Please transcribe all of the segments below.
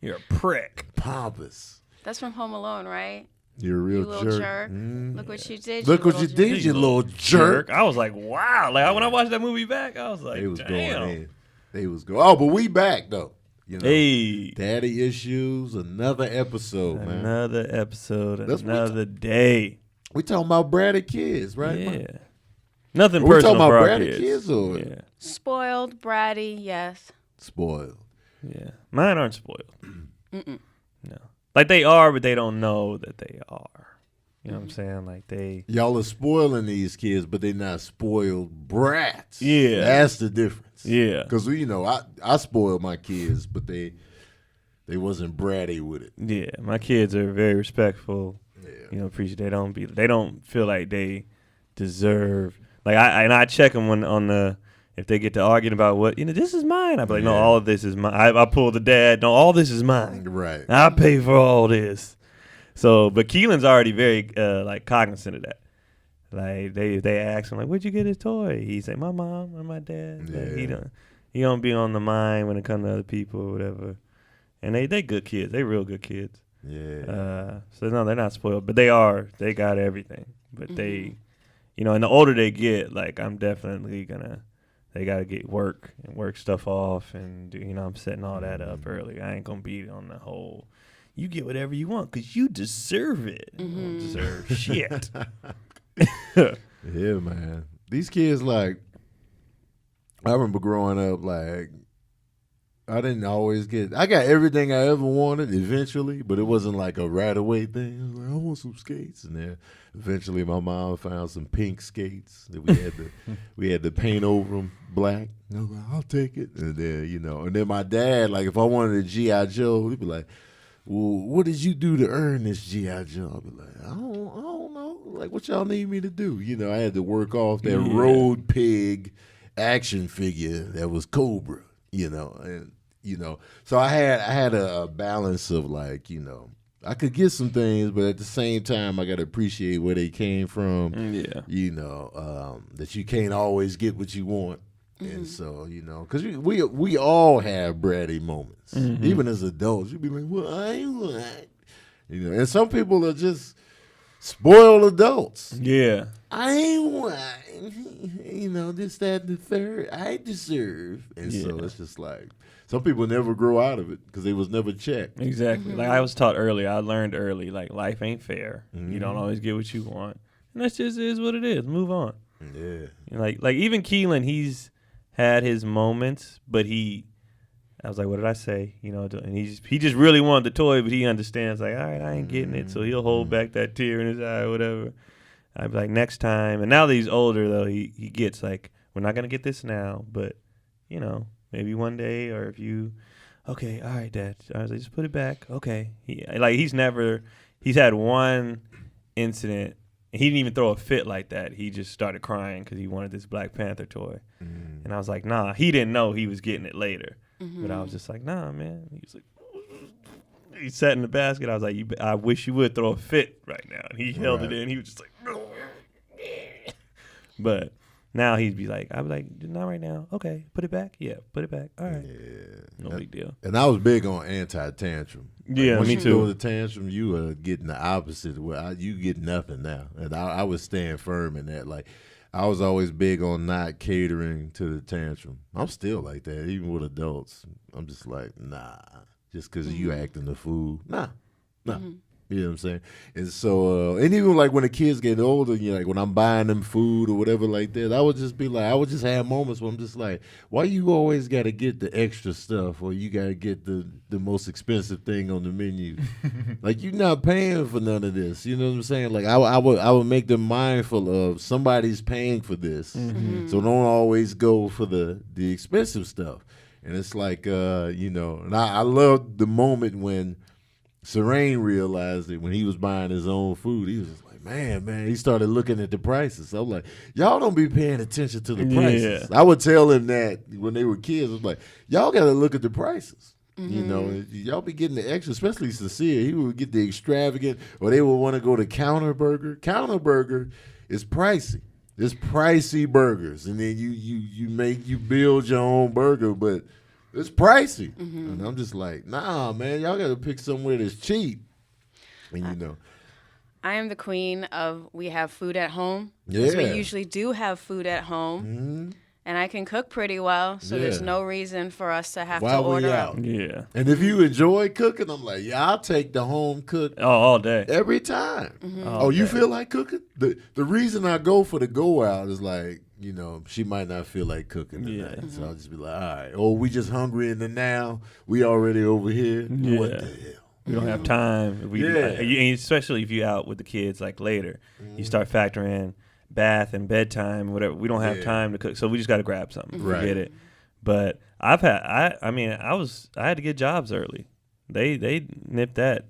You're a prick. Pompous. That's from Home Alone, right? You're a real You little jerk. jerk. Look what you did. Look what you did, you little jerk. I was like, wow. Like when I watched that movie back, I was like, They was damn. going in. They was going. Oh, but we back though. You know, Hey, daddy issues. Another episode, man. Another episode. Another day. We talking about bratty kids, right? Yeah. Man? Nothing We personal talking for about our bratty kids or Yeah. Spoiled, bratty, yes. spoiled? Yeah. Mine aren't spoiled. No. Like they are, but they don't know that they are. You know what I'm saying? Like they. Y'all are spoiling these kids, but they're not spoiled brats. Yeah. That's the difference. Yeah. Because I spoiled my kids, but they wasn't bratty with it. Yeah. My kids are very respectful. Yeah. You know, appreciate. They don't feel like they deserve. Like I check them if they get to arguing about what, this is mine. I be like, no, all of this is mine. I pull the dad. No, all this is mine. Right. I pay for all this. So, but Keelan's already very cognizant of that. Like they ask him like, where'd you get his toy? He say, my mom or my dad. Yeah. Like, he don't be on the mind when it comes to other people or whatever. And they good kids. They real good kids. Yeah. So no, they're not spoiled, but they are. They got everything. But they, and the older they get, like I'm definitely they got to get work stuff off and do, I'm setting all that up early. I ain't gonna be on the whole. You get whatever you want because you deserve it. You don't deserve shit. Yeah, man. These kids, like, I remember growing up, like, I didn't always I got everything I ever wanted eventually, but it wasn't like a right away thing. I was like, I want some skates. And then eventually my mom found some pink skates that we had to paint over them black. And I was like, I'll take it. And then, and then my dad, like, if I wanted a G.I. Joe, he'd be like, well, what did you do to earn this G.I. Joe? I'd be like, I don't know. Like, what y'all need me to do? I had to work off that road pig action figure that was Cobra, and, so I had a balance of like, I could get some things, but at the same time, I got to appreciate where they came from. Yeah. That you can't always get what you want. And so, because we all have bratty moments. Even as adults, you be like, well, I ain't want. And some people are just spoiled adults. Yeah. I ain't want. This, that, and the third. I deserve. And so it's just like, some people never grow out of it because they was never checked. Exactly. Like I was taught early. I learned early, like life ain't fair. You don't always get what you want. And that just is what it is. Move on. Yeah. Like even Keelan, he's had his moments, but I was like, what did I say? And he just really wanted the toy, but he understands like, all right, I ain't getting it. So he'll hold back that tear in his eye or whatever. I'd be like, next time. And now that he's older though, he gets like, we're not going to get this now, but maybe one day, or if you, okay, all right, Dad. I was like, just put it back. Okay. He's had one incident. He didn't even throw a fit like that. He just started crying because he wanted this Black Panther toy. And I was like, nah. He didn't know he was getting it later. But I was just like, nah, man. He was like, he sat in the basket. I was like, I wish you would throw a fit right now. And he held it in. He was just like, but now he'd be like, I'd be like, not right now. Okay, put it back. Yeah, put it back. All right. Yeah. No big deal. And I was big on anti-tantrum. Yeah, once me you too. go to tantrum, you are getting the opposite. You get nothing now. And I was staying firm in that. Like, I was always big on not catering to the tantrum. I'm still like that, even with adults. I'm just like, nah, just because you acting the fool. Nah. You know what I'm saying? And so, and even like when the kids get older, like when I'm buying them food or whatever like that, I would just be like, I would just have moments where I'm just like, why you always got to get the extra stuff or you got to get the most expensive thing on the menu? Like, you're not paying for none of this. You know what I'm saying? Like, I would make them mindful of somebody's paying for this. So don't always go for the expensive stuff. And it's like, and I love the moment when Serene realized it when he was buying his own food. He was just like, man, he started looking at the prices. So I'm like, y'all don't be paying attention to the prices. I would tell him that when they were kids. I was like, y'all got to look at the prices. Y'all be getting the extra, especially Cecilia. He would get the extravagant, or they would want to go to Counter Burger. Counter Burger is pricey. It's pricey burgers. And then you build your own burger, but it's pricey. And I'm just like, nah, man, y'all got to pick somewhere that's cheap. And you know. I am the queen of we have food at home. Because we Yeah. usually do have food at home. Mhm. And I can cook pretty well, so there's Yeah. no reason for us to have While to we order out. out. Yeah. And if you enjoy cooking, I'm like, yeah, I'll take the home cook Oh, all day. every time. All Oh, you day. feel like cooking? The reason I go for the go out is like, you know, she might not feel like cooking tonight. Yeah. So I'll just be like, all right. Or we just hungry in the now. We already over here. Yeah. What the hell? We don't have time. If we, Yeah. and especially if you're out with the kids like later, you start factoring in bath and bedtime, whatever. We don't have Yeah. time to cook, so we just got to grab something. Right. Forget it. But I had to get jobs early. They nipped that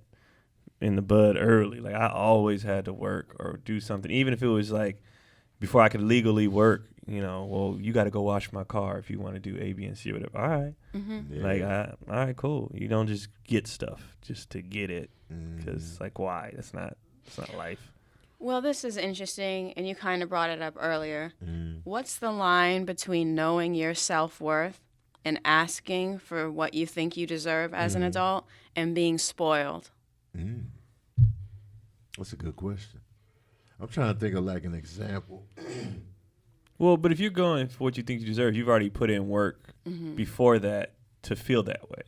in the bud early. Like I always had to work or do something, even if it was like before I could legally work. You know, well, you got to go wash my car if you want to do A, B, and C or whatever. All right. Yeah. Like, all right, cool. You don't just get stuff just to get it, because like, why? It's not life. Well, this is interesting, and you kind of brought it up earlier. What's the line between knowing your self-worth and asking for what you think you deserve as an adult and being spoiled? That's a good question. I'm trying to think of like an example. Well, but if you're going for what you think you deserve, you've already put in work before that to feel that way.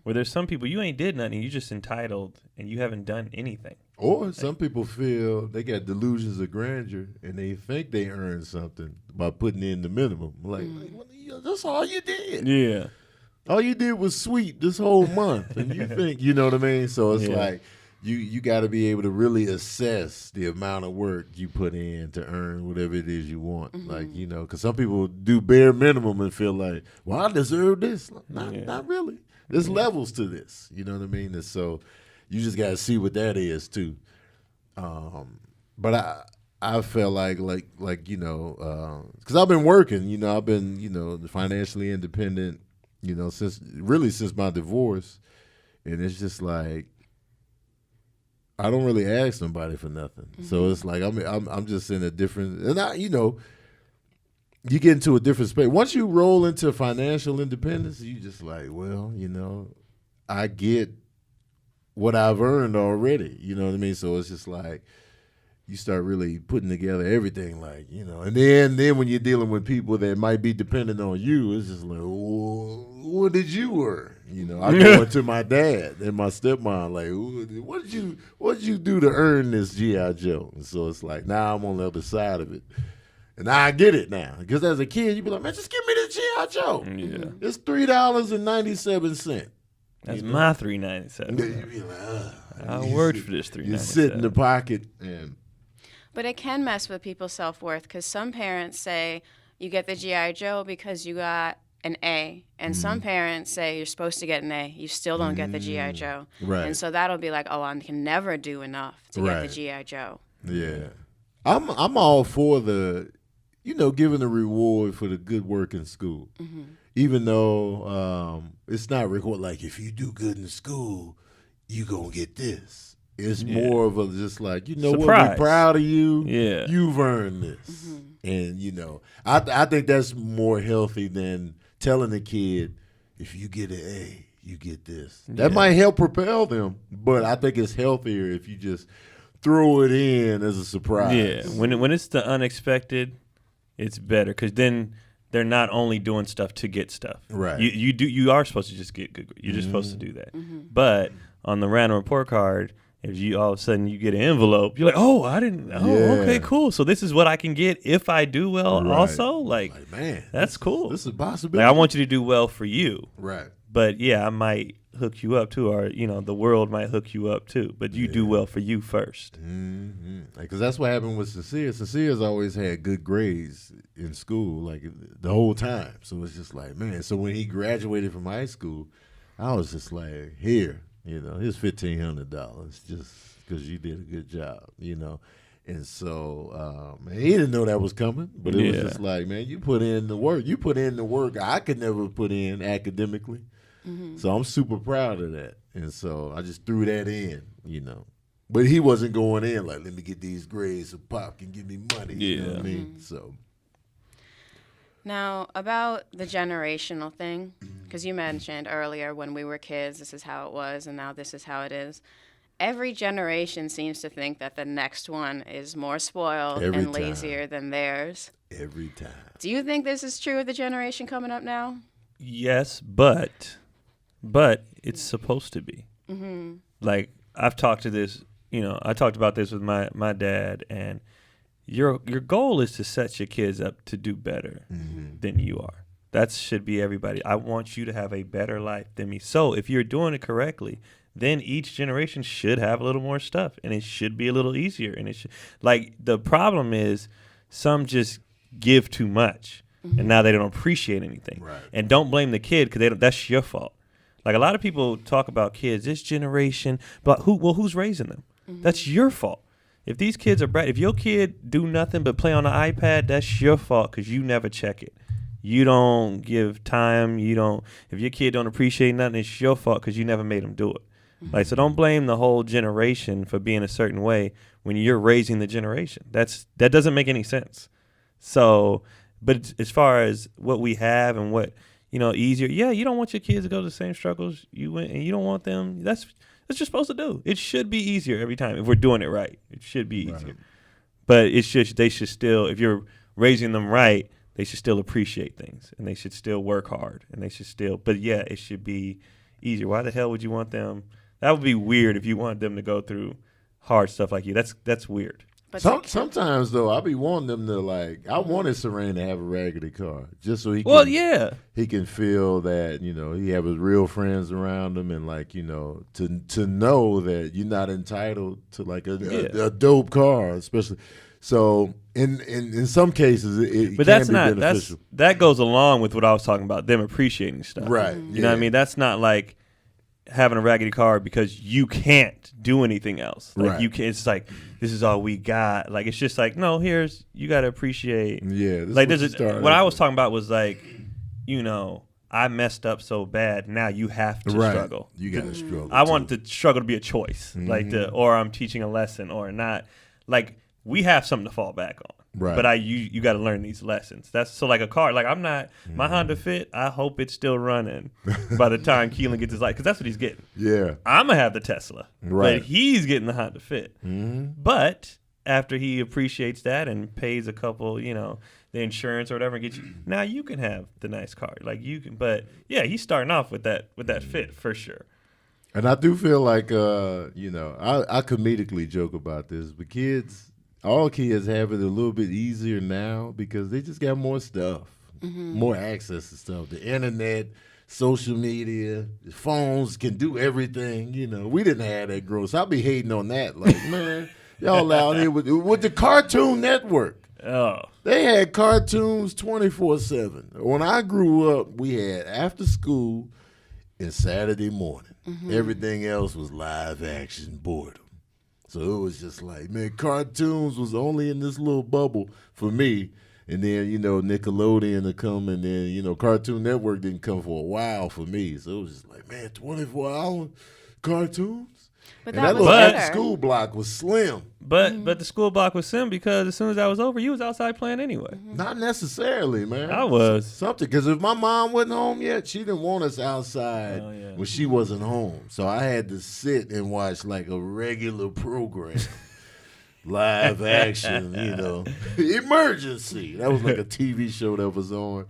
Where there's some people, you ain't did nothing, you just entitled, and you haven't done anything. Or some people feel they got delusions of grandeur and they think they earned something by putting in the minimum. Like well, that's all you did. Yeah. All you did was sweep this whole month. And you think, you know what I mean? So it's Yeah. like you got to be able to really assess the amount of work you put in to earn whatever it is you want. Like, you know, because some people do bare minimum and feel like, well, I deserve this. Not really. There's levels to this. You know what I mean? And so you just got to see what that is too. But I felt like you know, because I've been working. You know, I've been, you know, financially independent. You know, since my divorce, and it's just like I don't really ask somebody for nothing. So it's like I'm just in a different, and you know, you get into a different space. Once you roll into financial independence, you just like, well, you know, I get what I've earned already. You know what I mean? So it's just like you start really putting together everything, like, you know. And then when you're dealing with people that might be dependent on you, it's just like, well, what did you earn? You know, I go to my dad and my stepmom, like, what did you do to earn this G.I. Joe? And so it's like, now I'm on the other side of it. And I get it now. Because as a kid, you'd be like, man, just give me the G.I. Joe. Yeah. It's $3.97. That's my $3.97. You'd be like, I worked for this $3.97. You sit in the pocket and But it can mess with people's self-worth because some parents say you get the G.I. Joe because you got an A. And some parents say you're supposed to get an A. You still don't get the G.I. Joe. Right. And so that'll be like, oh, I can never do enough to get the G.I. Joe. yeah. I'm all for the, you know, giving a reward for the good work in school. Even though it's not required, like if you do good in school, you gonna get this. It's more of a just like, you know what, we're Surprise. proud of you. Yeah. You've earned this. And, you know, I think that's more healthy than telling a kid, if you get an A, you get this. That might help propel them, but I think it's healthier if you just throw it in as a surprise. Yeah, when it's the unexpected, it's better because then they're not only doing stuff to get stuff. Right. You are supposed to just get good. You're just supposed to do that. But on the random report card, if you all of a sudden you get an envelope, you're like, oh, I didn't. Oh, Yeah. okay, cool. So this is what I can get if I do well. Right. Also, like man, that's cool. This is a possibility. Like I want you to do well for you. Right. But yeah, I might hook you up too, or you know, the world might hook you up too. But you do well for you first. Because that's what happened with Cecilia. Cecilia's always had good grades in school, like the whole time. So it's just like, man. So when he graduated from high school, I was just like, here, you know, here's $1,500 just because you did a good job, you know. And so, man, he didn't know that was coming, but it was just like, man, you put in the work. You put in the work I could never put in academically. So I'm super proud of that. And so I just threw that in, you know. But he wasn't going in like, let me get these grades so Pop can give me money. You know what I mean? So Now, about the generational thing, because you mentioned earlier when we were kids, this is how it was, and now this is how it is. Every generation seems to think that the next one is more spoiled Every and lazier than theirs. Every time. Do you think this is true of the generation coming up now? Yes, but it's supposed to be. Mm-hmm. Like I've talked to this, I talked about this with my dad, and your goal is to set your kids up to do better than you are. That should be everybody. I want you to have a better life than me. So if you're doing it correctly, then each generation should have a little more stuff, and it should be a little easier. And it should, like, the problem is some just give too much, and now they don't appreciate anything. Right. And don't blame the kid because that's your fault. Like, a lot of people talk about kids, this generation, but who's raising them? That's your fault. If these kids are bright, if your kid do nothing but play on the iPad, that's your fault because you never check it. You don't give time. If your kid don't appreciate nothing, it's your fault because you never made them do it. Like, so don't blame the whole generation for being a certain way when you're raising the generation. That doesn't make any sense. So, but as far as what we have and what, easier, yeah, you don't want your kids to go to the same struggles you went, and you don't want them. That's what you're supposed to do. It should be easier every time if we're doing it right. It should be easier. Right. But they should still, if you're raising them right, they should still appreciate things, and they should still work hard, and they should still. But yeah, it should be easier. Why the hell would you want them? That would be weird if you wanted them to go through hard stuff like you. That's weird. But sometimes though, I be wanting them to I wanted Serene to have a raggedy car just so he can feel that he have his real friends around him, and to know that you're not entitled to a dope car, especially. So in some cases it but can that's be not beneficial. that goes along with what I was talking about, them appreciating stuff, right? You know what I mean? That's not like having a raggedy car because you can't do anything else. Like right. You can. It's like, this is all we got. Like, it's just like, no, you got to appreciate. Yeah. Like, what I was talking about was like, I messed up so bad. Now you have to struggle. You got to struggle. I want the struggle to be a choice, or I'm teaching a lesson, or not. Like, we have something to fall back on. Right. But you got to learn these lessons. That's so like a car. Like, I'm not my Honda Fit. I hope it's still running by the time Keelan gets his life, because that's what he's getting. Yeah. I'm gonna have the Tesla, right? But he's getting the Honda Fit. But after he appreciates that and pays a couple, the insurance or whatever, and get you, now you can have the nice car. Like you can, but yeah, he's starting off with that Fit for sure. And I do feel like I comedically joke about this, but all kids have it a little bit easier now because they just got more stuff, more access to stuff. The internet, social media, the phones can do everything. We didn't have that growth. So I'll be hating on that. Like, man, y'all out here with the Cartoon Network. Oh. They had cartoons 24/7. When I grew up, we had after school and Saturday morning. Everything else was live action boredom. So it was just like, man, cartoons was only in this little bubble for me. And then, Nickelodeon to come, and then, Cartoon Network didn't come for a while for me. So it was just like, man, 24-hour cartoons? But that little after-school block was slim. But the school block was slim because as soon as that was over, you was outside playing anyway. Not necessarily, man. I was. Something, because if my mom wasn't home yet, she didn't want us outside when she wasn't home. So I had to sit and watch like a regular program. Live action, emergency. That was like a TV show that was on.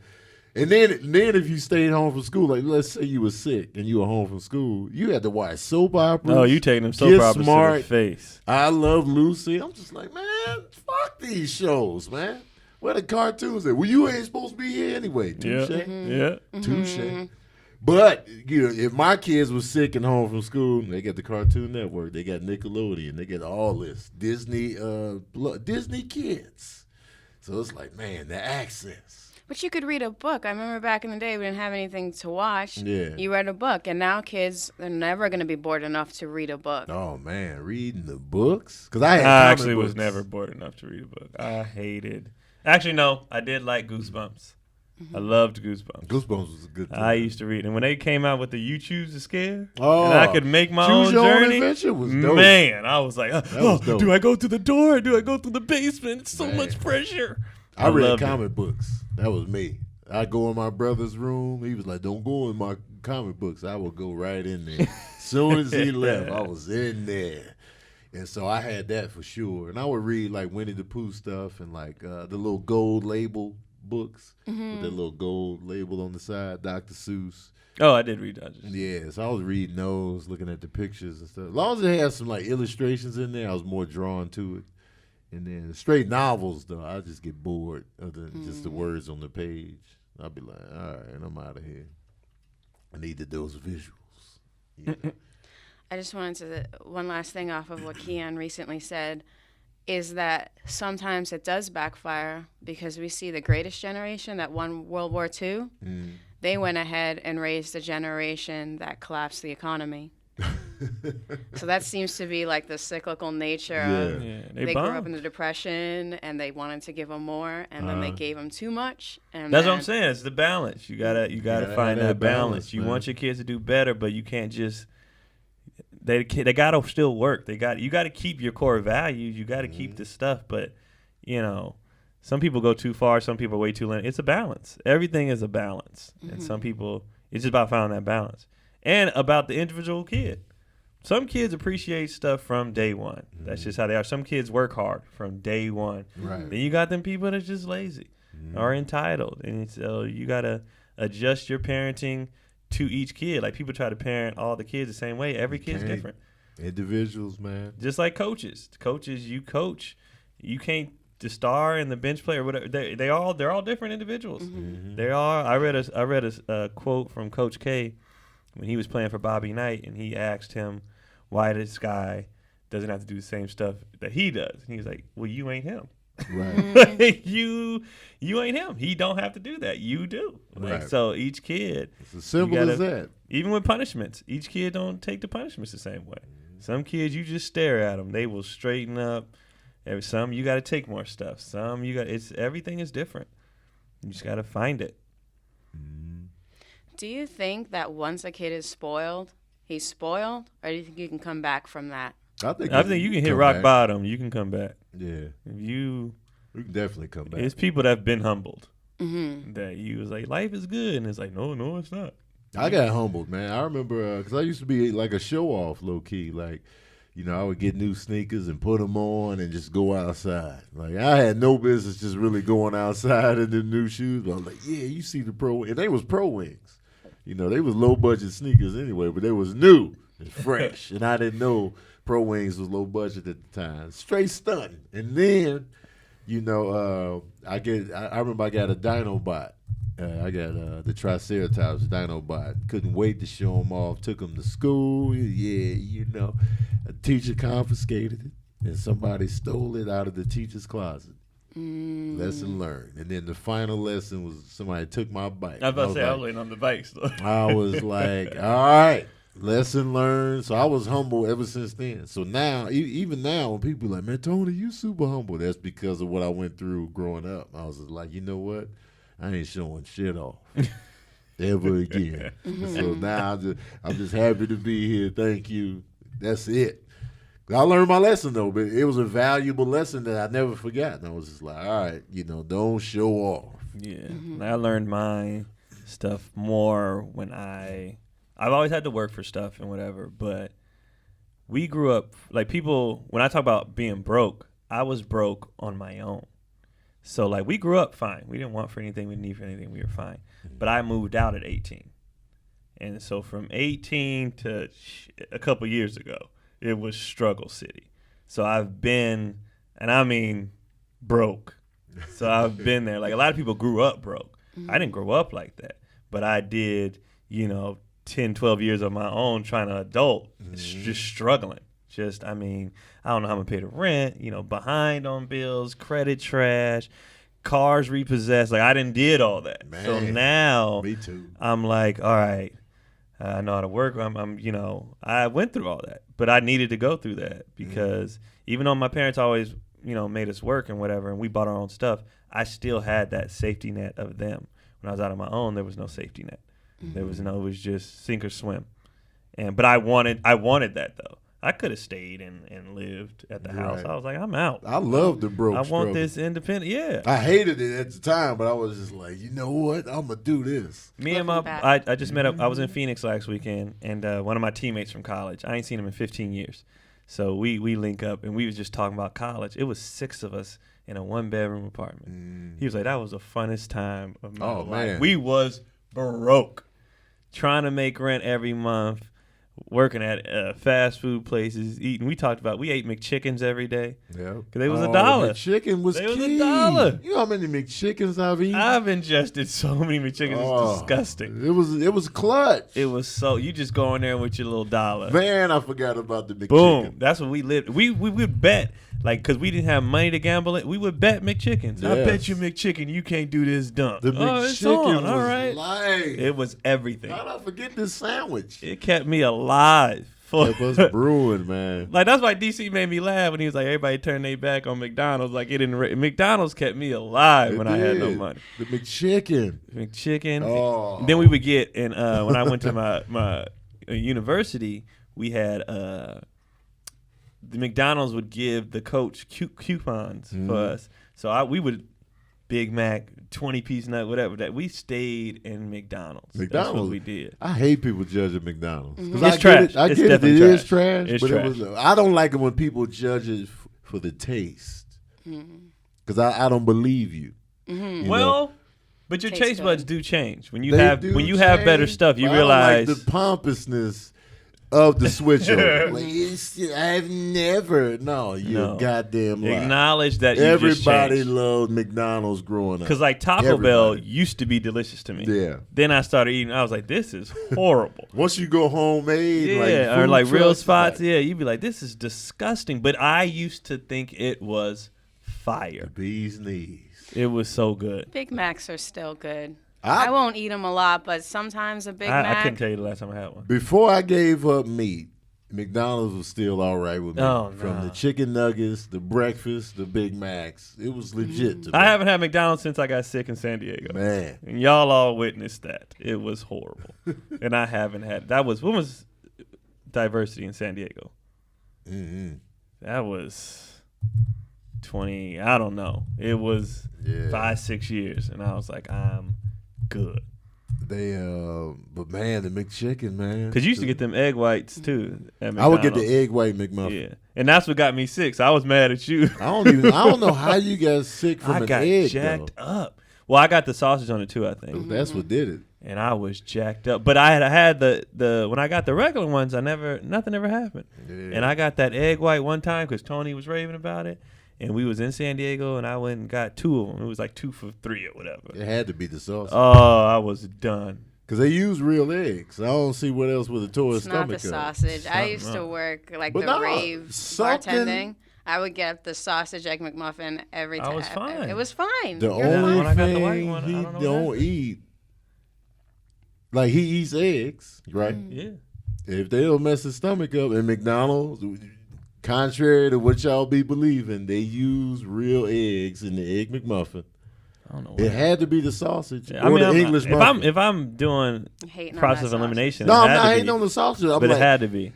And then if you stayed home from school, like let's say you were sick and you were home from school, you had to watch soap operas. Oh, you taking them soap operas to the face. I Love Lucy. I'm just like, man, fuck these shows, man. Where the cartoons at? Well, you ain't supposed to be here anyway. Touche. Yeah. Touche. But, if my kids were sick and home from school, they got the Cartoon Network, they got Nickelodeon, they got all this. Disney Kids. So it's like, man, the access. But you could read a book. I remember back in the day we didn't have anything to watch. Yeah. You read a book, and now kids are never going to be bored enough to read a book. Oh, man, reading the books? Because I actually was never bored enough to read a book. I hated. Actually, no, I did like Goosebumps. I loved Goosebumps. Goosebumps was a good thing. I used to read. And when they came out with the You Choose to Scare, and I could make my own journey, adventure was dope. Man, I was like, was dope. Do I go through the door or do I go through the basement? It's so much pressure. I read comic books. That was me. I go in my brother's room. He was like, "Don't go in my comic books." I would go right in there. As soon as he left, I was in there. And so I had that for sure. And I would read like Winnie the Pooh stuff and like the little gold label books with that little gold label on the side, Dr. Seuss. Oh, I did read that. Yeah, so I was reading those, looking at the pictures and stuff. As long as it had some like illustrations in there, I was more drawn to it. And then straight novels, though, I just get bored of just the words on the page. I'll be like, all right, I'm out of here. I needed those visuals. You know? I just wanted to, one last thing off of what Keon recently said, is that sometimes it does backfire because we see the greatest generation that won World War II. They went ahead and raised a generation that collapsed the economy. So that seems to be like the cyclical nature of they grew up in the Depression and they wanted to give them more, and then they gave them too much. And that's what I'm saying. It's the balance. You gotta find that balance. You man. want your kids to do better, but you can't just. They gotta still work. You gotta keep your core values. You gotta keep the stuff, but you know, some people go too far. Some people are way too late. It's a balance. Everything is a balance, and some people it's just about finding that balance and about the individual kid. Some kids appreciate stuff from day one. That's just how they are. Some kids work hard from day one. Right. Then you got them people that's just lazy or entitled, and so you gotta adjust your parenting to each kid. Like people try to parent all the kids the same way. Every kid's different. Individuals, man. Just like coaches. Coaches, you coach. You can't the star and the bench player, whatever. They're all different individuals. They are. I read a quote from Coach K when he was playing for Bobby Knight, and he asked him why this guy doesn't have to do the same stuff that he does. And he was like, "Well, you ain't him." Right. you ain't him. He don't have to do that. You do. Like, right. So each kid, it's as simple as that. Even with punishments, each kid don't take the punishments the same way. Some kids, you just stare at them. They will straighten up. Some you got to take more stuff. Some you got. Everything is different. You just got to find it. Do you think that once a kid is spoiled, he's spoiled, or do you think you can come back from that? I think you can hit rock bottom. You can come back. Yeah. We can definitely come back. It's people that have been humbled. That you was like, life is good, and it's like, no, it's not. I got humbled, man. I remember because I used to be like a show off, low key. Like, you know, I would get new sneakers and put them on and just go outside. Like, I had no business just really going outside in the new shoes. But I was like, yeah, you see the Pro, and they was Pro Wings. You know, they was low budget sneakers anyway, but they was new and fresh, and I didn't know Pro Wings was low budget at the time. Straight stunting. And then, you know, I remember I got a Dinobot. I got the Triceratops Dinobot. Couldn't wait to show them off. Took them to school. Yeah, you know, a teacher confiscated it, and somebody stole it out of the teacher's closet. Lesson learned. And then the final lesson was somebody took my bike. I was about to say, I was waiting on the bikes. I was like, all right. Lesson learned. So I was humble ever since then. So now, even now, when people are like, man, Tony, you super humble. That's because of what I went through growing up. I was just like, you know what? I ain't showing shit off ever again. So now I'm just happy to be here. Thank you. That's it. I learned my lesson, though, but it was a valuable lesson that I never forgot. And I was just like, all right, you know, don't show off. Yeah. I learned my stuff more when I've always had to work for stuff and whatever, but we grew up, like people, when I talk about being broke, I was broke on my own. So like we grew up fine. We didn't want for anything, we didn't need for anything, we were fine. But I moved out at 18. And so from 18 to a couple years ago, it was struggle city. So I've been, and I mean broke. So I've been there. Like a lot of people grew up broke. I didn't grow up like that. But I did, 10, 12 years of my own trying to adult, just struggling. I don't know how I'm going to pay the rent, behind on bills, credit trash, cars repossessed. Like, I did all that. Man, so now me too. I'm like, all right, I know how to work. I went through all that. But I needed to go through that because even though my parents always, made us work and whatever, and we bought our own stuff, I still had that safety net of them. When I was out on my own, there was no safety net. There was it was just sink or swim. But I wanted that though. I could have stayed and lived at the house. I was like, I'm out. I love the broke I struggle. want this independent. Yeah. I hated it at the time, but I was just like, you know what? I'm going to do this. Me and I just met up. I was in Phoenix last weekend, and one of my teammates from college, I ain't seen him in 15 years. So we link up, and we was just talking about college. It was 6 of us in a 1-bedroom apartment. He was like, that was the funnest time of my life. Man. We was broke, trying to make rent every month, working at fast food places, eating. We talked about, we ate McChickens every day. Yeah. Because they was $1. McChicken was They key. was $1. You know how many McChickens I've eaten? I've ingested so many McChickens. It's disgusting. It was clutch. It was so, you just go in there with your little $1. Man, I forgot about the McChicken. Boom. That's what we lived. We would bet, like, because we didn't have money to gamble it, we would bet McChickens. I bet you McChicken, you can't do this dunk. The McChicken was all right. life. It was everything. How did I forget this sandwich? It kept me alive. Kept us brewing, man. Like, that's why DC made me laugh when he was like, everybody turned their back on McDonald's. Like, it didn't. McDonald's kept me alive when I had no money. The McChicken. McChicken. Oh. Then we would get, and when I went to my university, we had the McDonald's would give the coach coupons for us. So we would Big Mac, 20-piece nut, whatever. That we stayed in McDonald's. That's what we did. I hate people judging McDonald's. It's trash. I It's get it. It definitely is trash. trash. It's but trash. I don't like it when people judge it for the taste. Because I don't believe you. You know? But your Tastes taste buds good. do change when you They have do better change, stuff. You but I realize don't like the pompousness of the switch over. Like, I've never. No, you're goddamn lie. acknowledge that you just Everybody changed. loved McDonald's growing up. Because like Taco Bell used to be delicious to me. Yeah. Then I started eating. I was like, this is horrible. Once you go homemade, Yeah, or food like real trucks, spots. like, Yeah, you'd be like, this is disgusting. But I used to think it was fire. bee's knees. It was so good. Big Macs are still good. I won't eat them a lot, but sometimes a Big I Mac. couldn't tell you the last time I had one. Before I gave up meat, McDonald's was still all right with me. Oh, From nah. the chicken nuggets, the breakfast, the Big Macs. It was legit to me. I haven't had McDonald's since I got sick in San Diego. Man. And y'all all witnessed that. It was horrible. And I haven't had. When was diversity in San Diego? That was 20, I don't know. It was 5-6 years. And I was like, I'm good. But man, the McChicken, man. Because you used to get them egg whites too at McDonald's. I would get the egg white McMuffin. Yeah. And that's what got me sick. So I was mad at you. I don't know how you got sick from I an got egg, jacked though. up. Well, I got the sausage on it too, I think. That's what did it. And I was jacked up. But I had the when I got the regular ones, nothing ever happened. Yeah. And I got that egg white one time because Tony was raving about it. And we was in San Diego, and I went and got 2 of them. It was like 2 for $3 or whatever. It had to be the sauce. Oh, I was done. Because they use real eggs. I don't see what else with a toy It's stomach. not the sausage. I used to work like But the no, rave something- bartending. I would get the sausage egg McMuffin every time. I was fine. It was fine. The You're only when I got the thing white one, I he don't know what don't happened. eat, like he eats eggs, right? Yeah. If they'll mess his stomach up, and McDonald's, contrary to what y'all be believing, they use real eggs in the egg McMuffin. I don't know. It had to be the sausage Yeah, or the English muffin. if I'm doing hating on process that of elimination, no, it I'm had not to hating be, on the sausage. I'm but like, it had to be.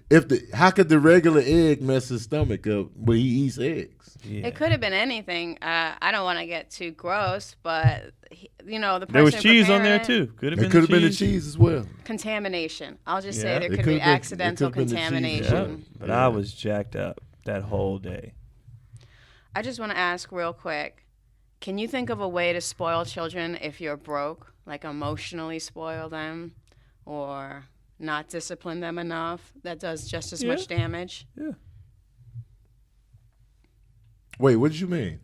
how could the regular egg mess his stomach up, but he eats eggs? Yeah. It could have been anything. I don't want to get too gross, but the person There was cheese on there preparing it, too. Could have It been could have been the cheese. cheese as well. Contamination. I'll just Yeah. say there It could could've be been- it accidental could've been the cheese, contamination. Yeah. But I was jacked up that whole day. I just want to ask real quick. Can you think of a way to spoil children if you're broke? Like emotionally spoil them or not discipline them enough? That does just as much damage. Yeah. Wait, what did you mean?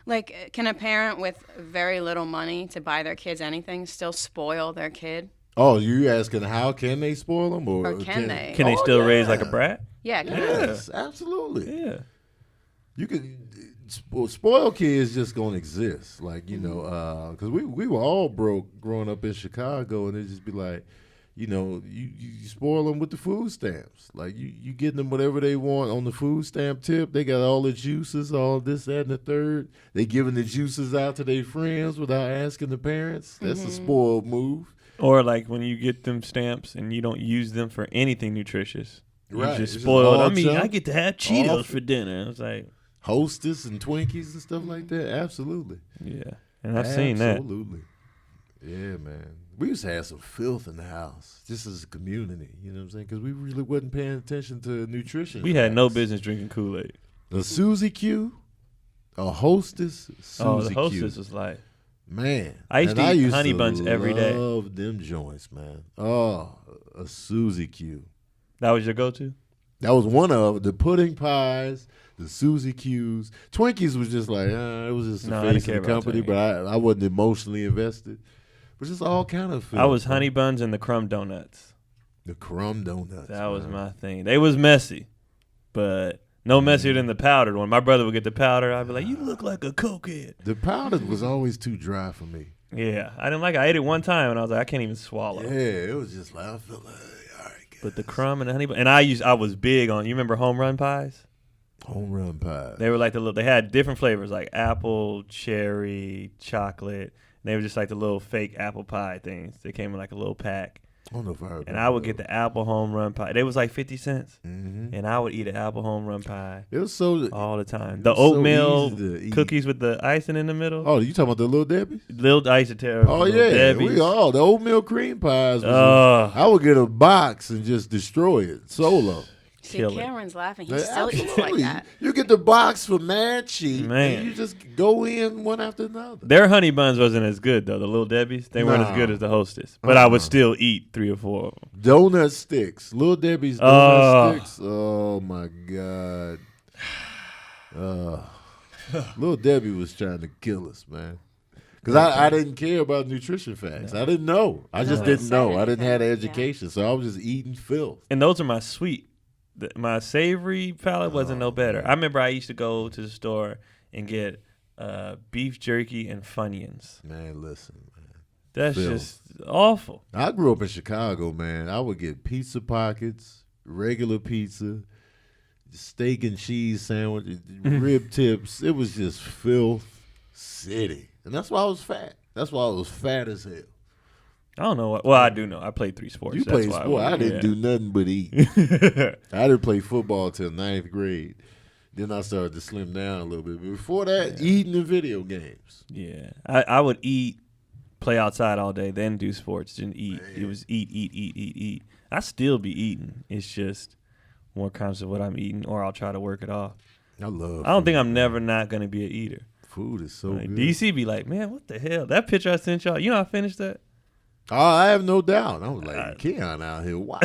Like, can a parent with very little money to buy their kids anything still spoil their kid? Oh, you asking how can they spoil them, Or can they? Can they Oh, still raise like a yeah. brat? Yeah. Yes, absolutely. Yeah. You could spoiled kids just gonna exist, like because we were all broke growing up in Chicago, and it just be like, you spoil them with the food stamps, like you getting them whatever they want on the food stamp tip. They got all the juices, all this, that, and the third. They giving the juices out to their friends without asking the parents. That's a spoiled move. Or like when you get them stamps and you don't use them for anything nutritious. You Right. just It's spoiled. all I mean, junk, I get to have Cheetos all for dinner. I was like, Hostess and Twinkies and stuff like that. Absolutely. yeah. And I've seen that. Absolutely. Yeah, man. We used to have some filth in the house, just as a community. You know what I'm saying? Because we really wasn't paying attention to nutrition. We had no facts. business drinking Kool-Aid. A Suzy Q, a Hostess Suzy Oh, the Hostess Q. was like, Man. I used And to eat honey buns every day. love them joints, man. Oh, a Suzy Q. that was your go-to? That was one of the pudding pies, the Suzy Q's. Twinkies was just like, it was just the No, I didn't face care of the about company, Twinkies. but I wasn't emotionally invested. But just all kind of I was honey buns and the crumb donuts. The crumb donuts. That was man. my thing. They was messy, but no messier than the powdered one. My brother would get the powder. I'd be like, you look like a cokehead. The powdered was always too dry for me. Yeah, I didn't like it. I ate it one time, and I was like, I can't even swallow. Yeah, it was just like, I feel like, all right, guys. But the crumb and the honey bun, and I was big on. You remember home run pies? Home run pie. They were like they had different flavors, like apple, cherry, chocolate. They were just like the little fake apple pie things. They came in like a little pack. I don't know if I heard And I would get the apple home run pie. They was like 50 cents. Mm-hmm. And I would eat an apple home run pie It was so. all the time. It The was so oatmeal easy to eat. cookies with the icing in the middle. Oh, you talking about the Little Debbie's? Little ice are terrible. Oh, Little yeah. Debbie's. The oatmeal cream pies. I would get a box and just destroy it solo. See, Kill it. Cameron's laughing. He Yeah, still eats like absolutely. that. You get the box for mad cheap, Man. and you just go in one after another. Their honey buns wasn't as good, though. The Little Debbie's, they weren't as Nah. good as the Hostess. But I would still eat 3 or 4 of them. Donut sticks. Little Debbie's donut sticks. Oh, my God. Little Debbie was trying to kill us, man. Because I didn't care about nutrition facts. I didn't know. I just No. didn't know. I Said didn't have the anything. education. So I was just eating filth. And those are my sweet. My savory palate wasn't no better. I remember I used to go to the store and get beef jerky and Funyuns. Man, listen, man. That's Filth. just awful. I grew up in Chicago, man. I would get pizza pockets, regular pizza, steak and cheese sandwich, rib tips. It was just filth city. And that's why I was fat. That's why I was fat as hell. I don't know what. Well, I do know. I played 3 sports. You That's played why sport. I didn't do nothing but eat. I didn't play football till 9th grade. Then I started to slim down a little bit. But before that, eating and video games. Yeah, I would eat, play outside all day, then do sports, then eat. Man. It was eat. I still be eating. It's just more conscious of what I'm eating, or I'll try to work it off. I love I don't think food, I'm man. never not gonna be an eater. Food is so Like, good. DC be like, man, what the hell? That picture I sent y'all, you know, I finished that. Oh, I have no doubt. I was like, Keon out here. Wow.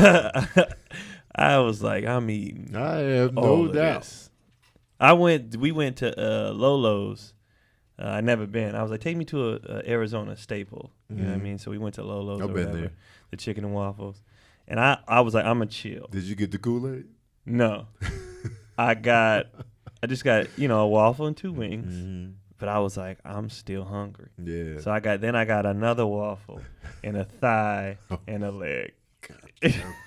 I was like, I'm eating. I have all no of doubt. this. We went to Lolo's. I never been. I was like, take me to a Arizona staple. You know what I mean? So we went to Lolo's. I've or been whatever, there. The chicken and waffles. And I was like, I'm gonna chill. Did you get the Kool-Aid? No, I just got a waffle and 2 wings. Mm-hmm. But I was like, I'm still hungry. Yeah. So I got another waffle and a thigh and a leg.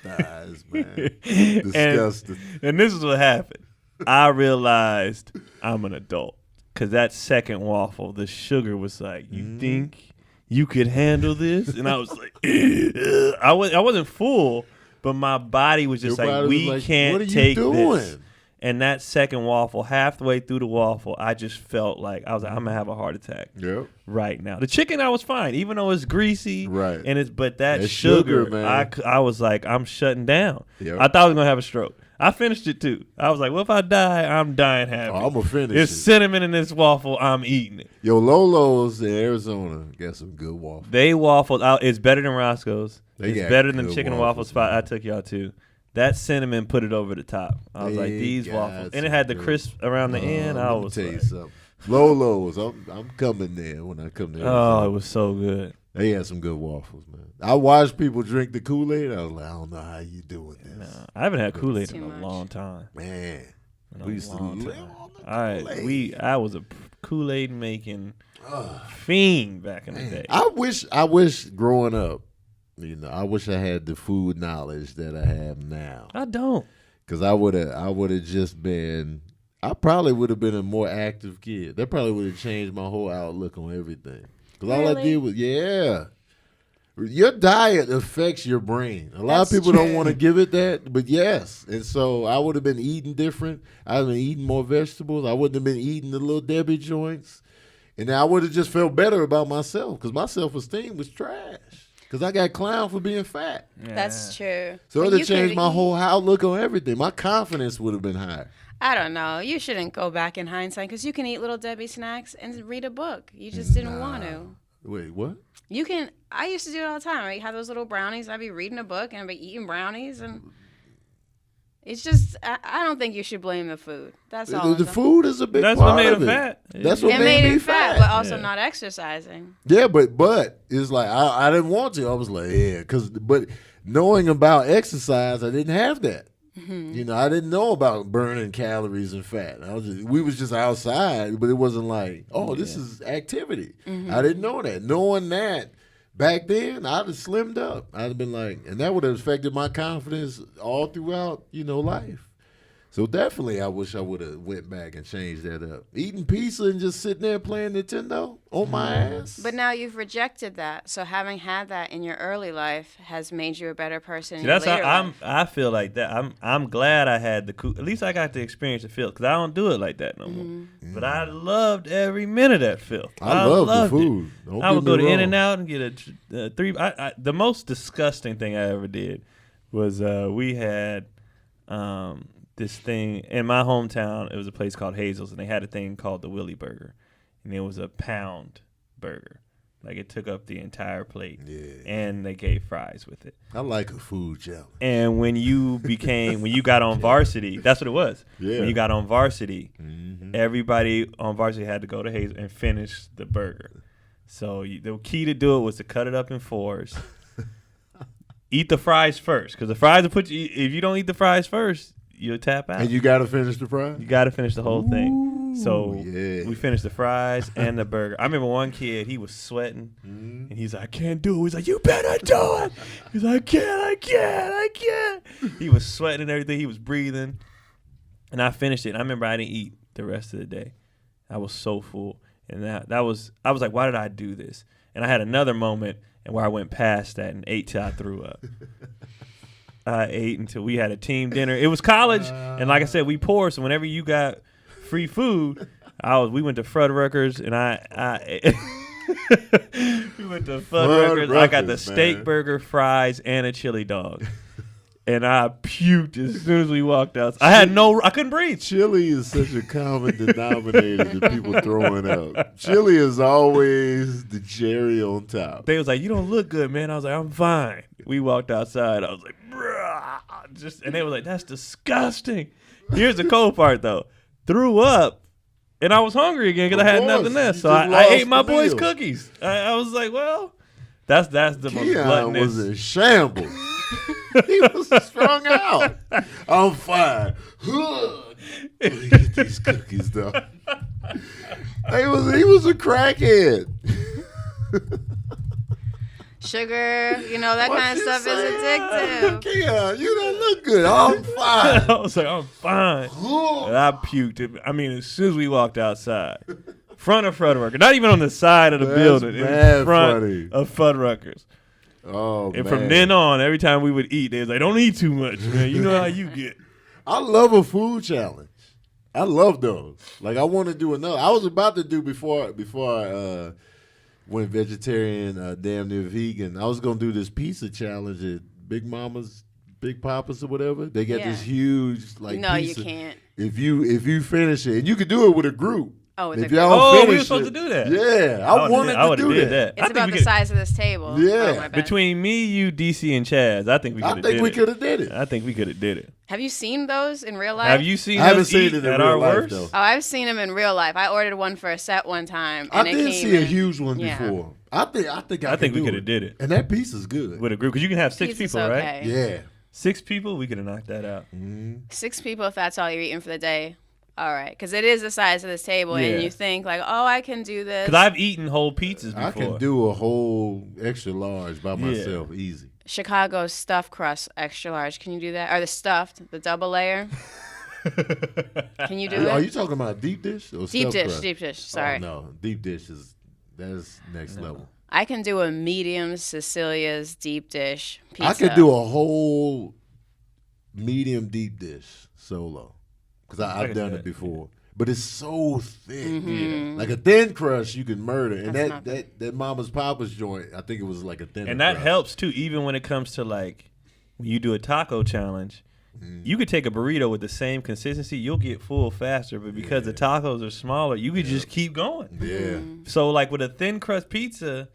Thighs, man. Disgusting. And this is what happened. I realized I'm an adult because that second waffle, the sugar was like, you think you could handle this? And I was like, I wasn't full, but my body was just Your body like, was we like, can't what are you take doing? this. And that second waffle, halfway through the waffle, I just felt like I was like, I'm gonna have a heart attack Yep. right now. The chicken, I was fine, even though it's greasy, Right. And but that That sugar, sugar, man. I was like, I'm shutting down. Yep. I thought I was gonna have a stroke. I finished it too. I was like, well, if I die, I'm dying happy. Oh, I'm going to finish It's it. cinnamon in this waffle. I'm eating it. Yo, Lolo's in Arizona got some good waffles. They waffled out. It's better than Roscoe's. They It's got better than the good chicken and waffle waffles, spot man. I took y'all to. That cinnamon put it over the top. I was like, They these got waffles. And it some had the good- crisp around the end. I Let me was tell you like, something. Lolo's, I'm coming there when I come there. oh, it was so good. They had some good waffles, man. I watched people drink the Kool-Aid. I was like, I don't know how you doing this. Nah, I haven't had Kool-Aid in Too a much. long time. Man, In a we used to long live time. on the Kool-Aid. I was a Kool-Aid making fiend back in the day. I wish growing up, I wish I had the food knowledge that I have now. I don't. Because I would have just been, I probably would have been a more active kid. That probably would have changed my whole outlook on everything. Because all I Really? did was, Your diet affects your brain. A lot of people don't want to give it that, but yes. And so I would have been eating different. I'd have been eating more vegetables. I wouldn't have been eating the Little Debbie joints. And I would have just felt better about myself because my self-esteem was trash. Because I got clowned for being fat. Yeah. That's true. So it would have changed my whole outlook on everything. My confidence would have been higher. I don't know. You shouldn't go back in hindsight because you can eat Little Debbie snacks and read a book. You just didn't want to. Wait, what? You can. I used to do it all the time. I have those little brownies. I'd be reading a book and I'd be eating brownies, and it's just. I don't think you should blame the food. That's all. The food is a big part of it. That's what made him fat. That's what made me fat, but also not exercising. Yeah, but it's like I didn't want to. I was like, but knowing about exercise, I didn't have that. You know, I didn't know about burning calories and fat. We was just outside, but it wasn't like, this is activity. I didn't know that. Knowing that back then, I'd have slimmed up. I'd have been like, and that would have affected my confidence all throughout, life. So definitely, I wish I would have went back and changed that up. Eating pizza and just sitting there playing Nintendo on my ass. But now you've rejected that. So having had that in your early life has made you a better person. That's how I feel like that. I'm glad I had at least I got to experience the filth because I don't do it like that no more. But I loved every minute of that filth. I loved the food. I would go to In-N-Out and get a 3. The most disgusting thing I ever did was we had. This thing in my hometown, it was a place called Hazel's, and they had a thing called the Willy Burger, and it was a pound burger. Like it took up the entire plate, and they gave fries with it. I like a food challenge. And when you got on varsity, that's what it was. Yeah. When you got on varsity, everybody on varsity had to go to Hazel and finish the burger. So the key to do it was to cut it up in 4s. Eat the fries first, because the fries will put you. If you don't eat the fries first, you'll tap out. And you got to finish the fries? You got to finish the whole thing. So we finished the fries and the burger. I remember one kid, he was sweating, and he's like, I can't do it. He's like, you better do it. He's like, I can't. He was sweating and everything. He was breathing. And I finished it. And I remember I didn't eat the rest of the day. I was so full. And I was like, why did I do this? And I had another moment where I went past that and ate till I threw up. I ate until we had a team dinner. It was college, and like I said, we poured. So whenever you got free food, we went to Fuddruckers, and we went to Fuddruckers. I got the steak burger, fries, and a chili dog, and I puked as soon as we walked out. I couldn't breathe. Chili is such a common denominator that people throwing out. Chili is always the cherry on top. They was like, you don't look good, man. I was like, I'm fine. We walked outside. I was like, and they were like, that's disgusting. Here's the cold part, though. Threw up, and I was hungry again because I had nothing less. So I ate my boys' cookies. I was like, well, that's the most gluttonous. Was in shambles. He was strung out. I'm fine. Let me get these cookies, though. He was a crackhead. Sugar, that kind of stuff is addictive. Yeah, you don't look good. I'm fine. I was like, I'm fine. And I puked. I mean, as soon as we walked outside, front of Fuddruckers, not even on the side of the building, in front of Fuddruckers. Oh, and from then on, every time we would eat, they was like, don't eat too much, man. You know how you get. I love a food challenge. I love those. Like, I want to do another. I was about to do before I went vegetarian, damn near vegan. I was gonna do this pizza challenge at Big Mama's, Big Papa's, or whatever. They get this huge pizza. You can't. If you finish it, and you could do it with a group. Oh, if y'all we finish were supposed to do that. Yeah, I wanted to do that. It's about the size of this table. Yeah, between me, you, DC, and Chaz, I think we could have did it. I think we could have did it. I think we could have did it. Have you seen those in real life? Have you seen? I haven't seen it in real life though. Oh, I've seen them in real life. I ordered one for a set one time. And I did see a huge one before. I think we could have did it. And that pizza's good with a group because you can have 6 people, right? Yeah, 6 people, we could have knocked that out. 6 people, if that's all you're eating for the day. All right, because it is the size of this table, and you think like, oh, I can do this. Because I've eaten whole pizzas before. I can do a whole extra large by myself, easy. Chicago's stuffed crust extra large. Can you do that? Or the double layer? Can you do it? Are you talking about deep dish or deep stuffed dish? crust? Deep dish. Sorry. Oh, no, deep dish that's next level. I can do a medium Cecilia's deep dish pizza. I could do a whole medium deep dish solo because I've done it before. But it's so thick. Mm-hmm. Like a thin crust you can murder. And That's that Mama's Papa's joint, I think it was like a thin And that helps too, even when it comes to like when you do a taco challenge. You could take a burrito with the same consistency, you'll get full faster. But because the tacos are smaller, you could just keep going. Yeah. So like with a thin crust pizza,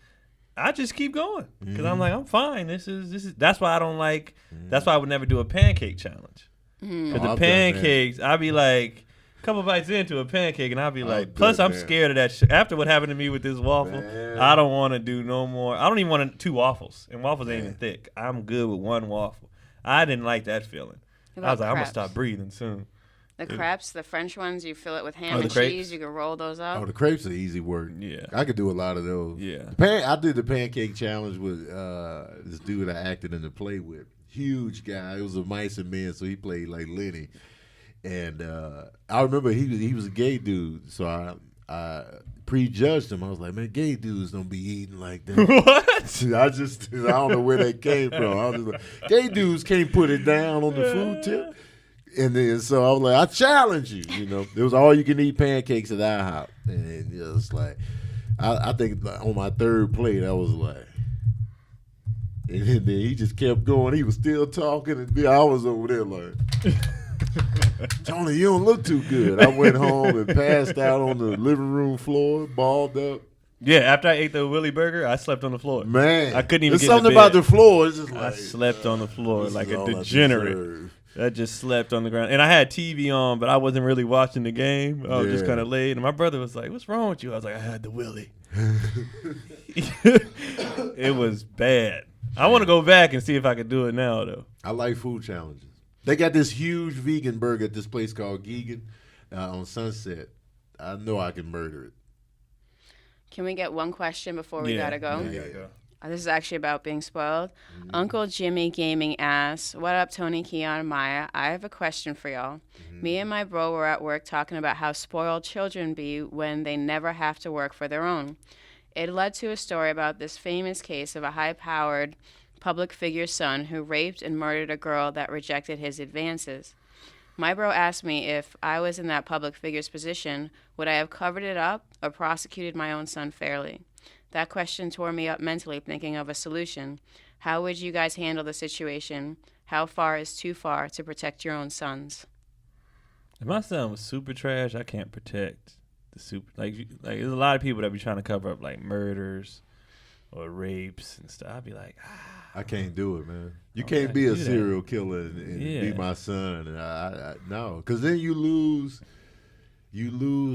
I just keep going because I'm like, I'm fine. This is. That's why I don't like. That's why I would never do a pancake challenge. Because the pancakes, I'd be like, a couple bites into a pancake, and I'd be like, plus I'm scared of that shit. After what happened to me with this waffle, I don't want to do no more. I don't even want 2 waffles, and waffles ain't even thick. I'm good with 1 waffle. I didn't like that feeling. I was like, I'm gonna stop breathing soon. The crepes, the French ones, you fill it with ham and cheese. You can roll those up. Oh, the crepes are easy work. Yeah, I could do a lot of those. Yeah, I did the pancake challenge with this dude I acted in the play with. Huge guy. It was a Mice and Men, so he played like Lenny. And I remember he was a gay dude, so I prejudged him. I was like, man, gay dudes don't be eating like that. What? I don't know where that came from. I was just like, gay dudes can't put it down on the food tip. And then so I was like, I challenge you. You know, it was all you can eat pancakes at IHOP, and it was like, I think on my 3rd plate I was like, and then he just kept going. He was still talking, and I was over there like, Tony, you don't look too good. I went home and passed out on the living room floor, balled up. Yeah, after I ate the Willy Burger, I slept on the floor. Man, I couldn't even there's get something into bed. about the floor. It's just like, I slept on the floor like a all I degenerate. deserve. I just slept on the ground. And I had TV on, but I wasn't really watching the game. I was just kind of laid. And my brother was like, what's wrong with you? I was like, I had the Willy. It was bad. I want to go back and see if I could do it now, though. I like food challenges. They got this huge vegan burger at this place called Geegan on Sunset. I know I can murder it. Can we get one question before we gotta go? Yeah. This is actually about being spoiled. Uncle Jimmy Gaming asks, what up, Tony, Keon, and Maya? I have a question for y'all. Me and my bro were at work talking about how spoiled children be when they never have to work for their own. It led to a story about this famous case of a high-powered public figure's son who raped and murdered a girl that rejected his advances. My bro asked me if I was in that public figure's position, would I have covered it up or prosecuted my own son fairly? That question tore me up mentally thinking of a solution. How would you guys handle the situation? How far is too far to protect your own sons? If my son was super trash, I can't protect the super. Like there's a lot of people that be trying to cover up like murders or rapes and stuff. I'd be like, I can't do it, man. You can't be a serial killer and be my son. And I no, because then you lose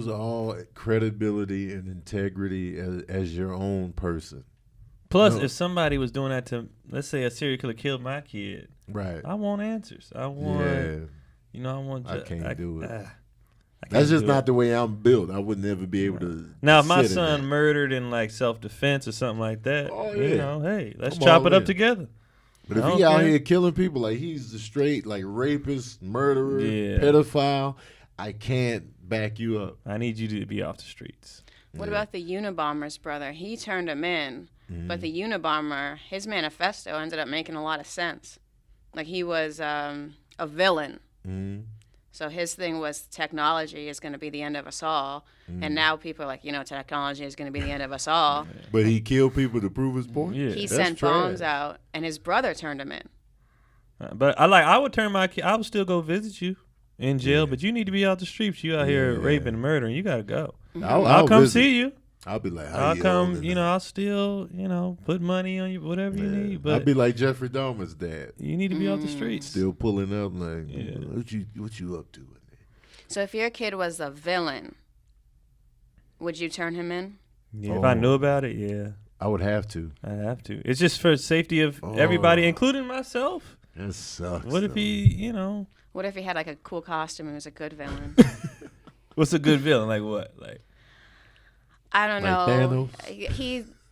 all credibility and integrity as your own person. Plus, if somebody was doing that to, let's say a serial killer killed my kid, right? I want answers. I want, I can't do it. That's just not the way I'm built. I would never be able to. Now, if my son murdered in like self-defense or something like that, hey, let's chop it up together. But if he out here killing people, like he's the straight like rapist, murderer, pedophile, I can't back you up. I need you to be off the streets. What about the Unabomber's brother? He turned him in, but the Unabomber, his manifesto ended up making a lot of sense. Like he was a villain. So his thing was technology is going to be the end of us all. And now people are like, technology is going to be the end of us all. But he killed people to prove his point? Yeah. He sent bombs out, and his brother turned him in. But I would turn my kid, I would still go visit you in jail, but you need to be out the streets. You out here raping and murdering. You got to go. I'll come see you. I'll be like, I'll come, I'll still, put money on you, whatever you need. But I'll be like Jeffrey Dahmer's dad. You need to be off the streets. Still pulling up like, what you up to? So if your kid was a villain, would you turn him in? Yeah, if I knew about it, yeah. I would have to. I'd have to. It's just for the safety of everybody, including myself. That sucks. What if he, What if he had like a cool costume and was a good villain? What's a good villain? Like what? Like I don't like know.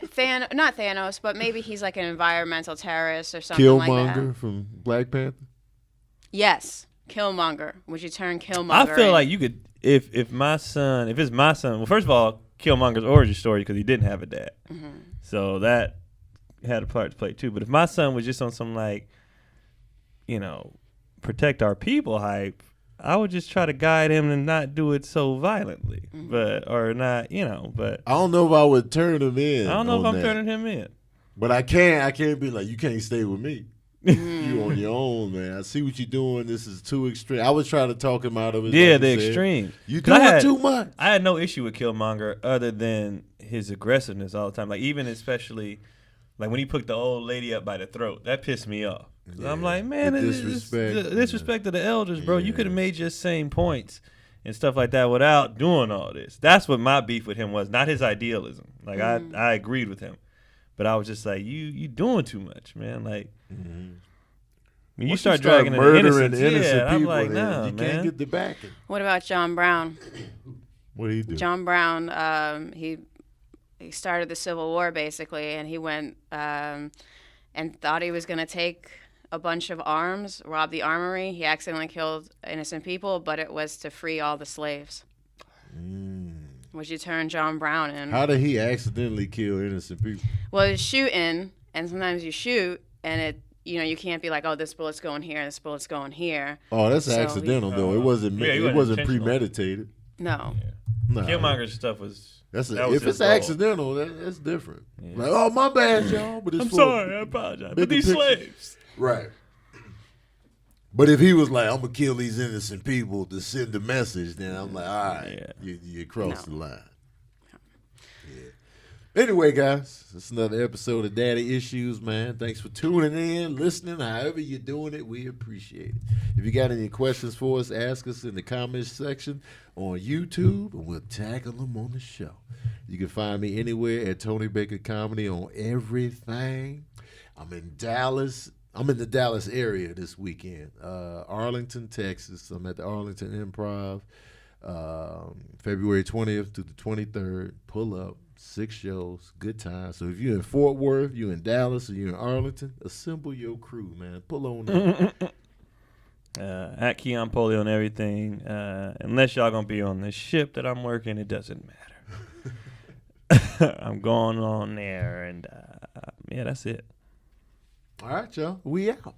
Thanos? Not Thanos, but maybe he's like an environmental terrorist or something like that. Killmonger from Black Panther? Yes. Killmonger. Would you turn Killmonger I feel in? like you could, if it's my son, well, first of all, Killmonger's origin story because he didn't have a dad. Mm-hmm. So that had a part to play too. But if my son was just on some like, protect our people hype, I would just try to guide him and not do it so violently. Mm-hmm. But I don't know if I would turn him in. I don't know if I'm that. turning him in. But I can't be like, you can't stay with me. You on your own, man. I see what you're doing. This is too extreme. I was trying to talk him out of it. Yeah, the extreme. You doing too much. I had no issue with Killmonger other than his aggressiveness all the time. Like even especially like when he put the old lady up by the throat, that pissed me off. Yeah. I'm like, man, the disrespect to the elders, bro. Yeah. You could have made your same points and stuff like that without doing all this. That's what my beef with him was, not his idealism. Like I agreed with him. But I was just like, you doing too much, man. Like, when you start dragging in murdering innocent people, I'm like, nah, you can't get the backing. What about John Brown? What did he do? John Brown, he started the Civil War basically, and he went and thought he was going to take a bunch of arms, rob the armory. He accidentally killed innocent people, but it was to free all the slaves. Would you turn John Brown in? How did he accidentally kill innocent people? Well, he's shooting, and sometimes you shoot, and it, you can't be like, oh, this bullet's going here, this bullet's going here. Oh, that's accidental though. It wasn't. It wasn't premeditated. No. No. Killmonger's stuff was. If it's accidental, that's different. Yeah. Like, oh, my bad, y'all. But I'm sorry, I apologize. But these slaves. Right. But if he was like, I'm going to kill these innocent people to send a message, then I'm like, all right, you crossed the line. Yeah. Anyway, guys, it's another episode of Daddy Issues, man. Thanks for tuning in, listening. However you're doing it, we appreciate it. If you got any questions for us, ask us in the comments section on YouTube, and we'll tackle them on the show. You can find me anywhere at Tony Baker Comedy on everything. I'm in Dallas. I'm in the Dallas area this weekend. Arlington, Texas. I'm at the Arlington Improv, February 20th to the 23rd. Pull up, 6 shows, good time. So if you're in Fort Worth, you're in Dallas, or you're in Arlington, assemble your crew, man. Pull on up. At Keon Polio on everything. Unless y'all gonna be on the ship that I'm working, it doesn't matter. I'm going on there, and that's it. All right, y'all. We out.